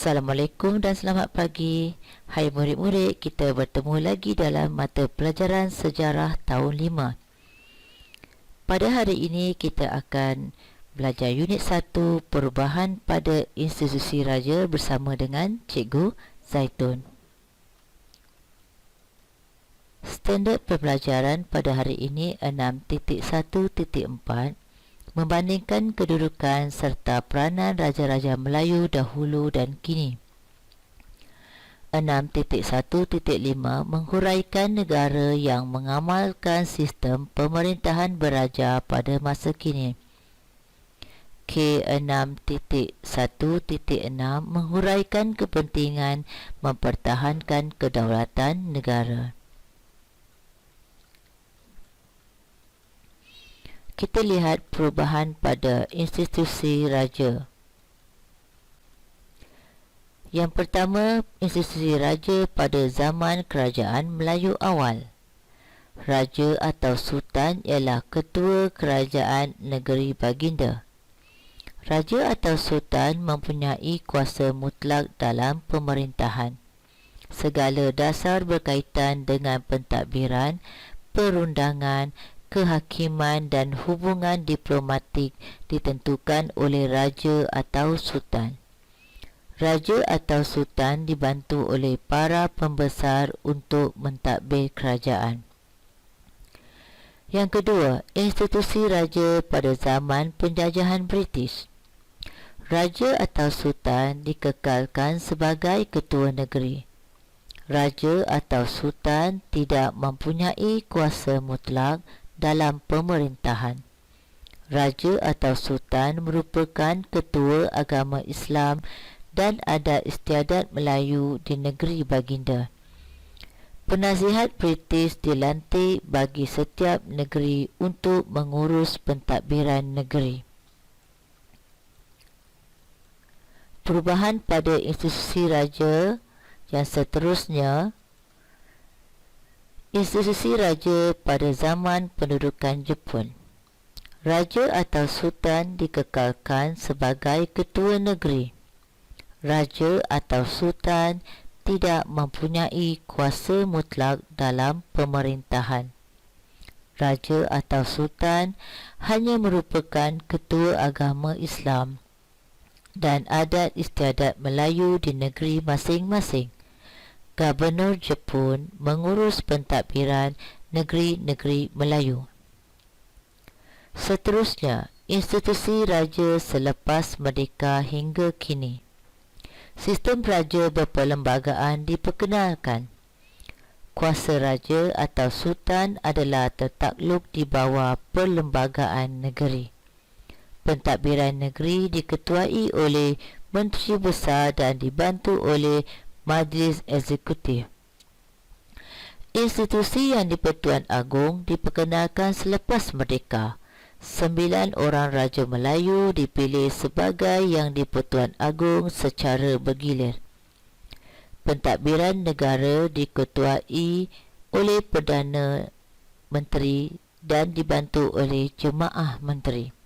Assalamualaikum dan selamat pagi. Hai murid-murid, kita bertemu lagi dalam mata pelajaran sejarah tahun 5. Pada hari ini kita akan belajar unit 1 perubahan pada institusi raja bersama dengan Cikgu Zaitun. Standard pembelajaran pada hari ini 6.1.4 membandingkan kedudukan serta peranan raja-raja Melayu dahulu dan kini. 6.1.5 menghuraikan negara yang mengamalkan sistem pemerintahan beraja pada masa kini. K6.1.6 menghuraikan kepentingan mempertahankan kedaulatan negara. Kita lihat perubahan pada institusi raja. Yang pertama, institusi raja pada zaman kerajaan Melayu awal. Raja atau sultan ialah ketua kerajaan negeri baginda. Raja atau sultan mempunyai kuasa mutlak dalam pemerintahan. Segala dasar berkaitan dengan pentadbiran, perundangan, kehakiman dan hubungan diplomatik ditentukan oleh raja atau sultan. Raja atau sultan dibantu oleh para pembesar untuk mentadbir kerajaan. Yang kedua, institusi raja pada zaman penjajahan British. Raja atau sultan dikekalkan sebagai ketua negeri. Raja atau sultan tidak mempunyai kuasa mutlak dalam pemerintahan. Raja atau sultan merupakan ketua agama Islam dan adat istiadat Melayu di negeri baginda. Penasihat British dilantik bagi setiap negeri untuk mengurus pentadbiran negeri. Perubahan pada institusi raja yang seterusnya. Institusi raja pada zaman pendudukan Jepun. Raja atau sultan dikekalkan sebagai ketua negeri. Raja atau sultan tidak mempunyai kuasa mutlak dalam pemerintahan. Raja atau sultan hanya merupakan ketua agama Islam dan adat istiadat Melayu di negeri masing-masing. Gubernur Jepun mengurus pentadbiran negeri-negeri Melayu. Seterusnya, institusi raja selepas merdeka hingga kini. Sistem raja berperlembagaan diperkenalkan. Kuasa raja atau sultan adalah tertakluk di bawah perlembagaan negeri. Pentadbiran negeri diketuai oleh Menteri Besar dan dibantu oleh Majlis Eksekutif. Institusi yang di-Pertuan Agong diperkenalkan selepas merdeka. 9 orang Raja Melayu dipilih sebagai yang di-Pertuan Agong secara bergilir. Pentadbiran negara diketuai oleh Perdana Menteri dan dibantu oleh Jemaah Menteri.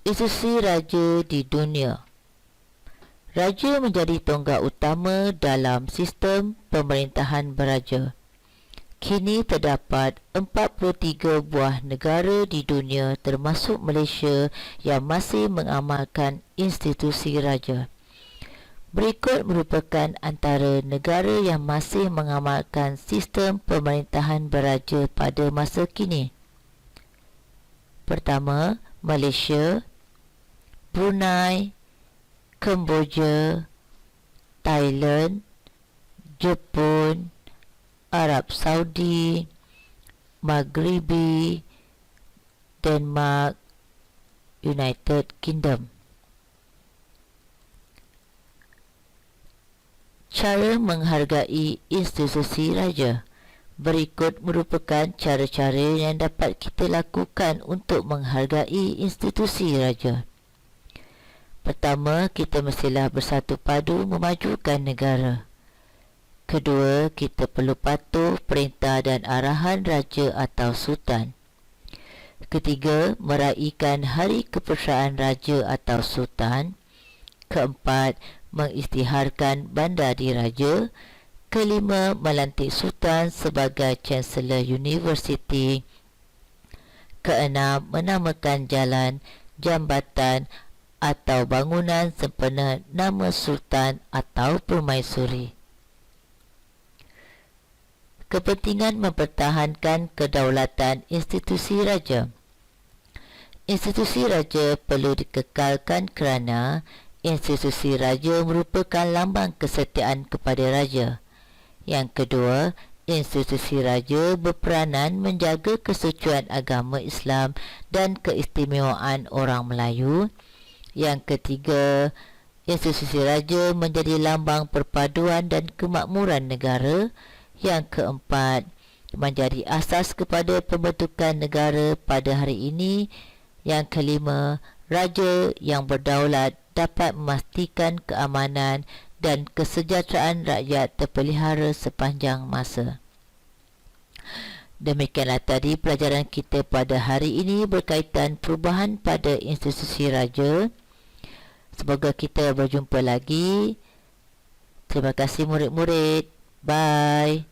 Institusi raja di dunia. Raja menjadi tonggak utama dalam sistem pemerintahan beraja. Kini terdapat 43 buah negara di dunia termasuk Malaysia yang masih mengamalkan institusi raja. Berikut merupakan antara negara yang masih mengamalkan sistem pemerintahan beraja pada masa kini. Pertama, Malaysia, Brunei, Kemboja, Thailand, Jepun, Arab Saudi, Maghribi, Denmark, United Kingdom. Cara menghargai institusi raja. Berikut merupakan cara-cara yang dapat kita lakukan untuk menghargai institusi raja. Pertama, kita mestilah bersatu padu memajukan negara. Kedua, kita perlu patuh perintah dan arahan raja atau sultan. Ketiga, meraihkan hari kepercayaan raja atau sultan. Keempat, mengisytiharkan bandar diraja. Kelima, melantik sultan sebagai Chancellor Universiti. Keenam, menamakan jalan, jambatan atau bangunan sempena nama sultan atau permaisuri. Kepentingan mempertahankan kedaulatan institusi raja. Institusi raja perlu dikekalkan kerana institusi raja merupakan lambang kesetiaan kepada raja. Yang kedua, institusi raja berperanan menjaga kesucian agama Islam dan keistimewaan orang Melayu. Yang ketiga, institusi raja menjadi lambang perpaduan dan kemakmuran negara. Yang keempat, menjadi asas kepada pembentukan negara pada hari ini. Yang kelima, raja yang berdaulat dapat memastikan keamanan dan kesejahteraan rakyat terpelihara sepanjang masa. Demikianlah tadi pelajaran kita pada hari ini berkaitan perubahan pada institusi raja. Semoga kita berjumpa lagi. Terima kasih murid-murid. Bye.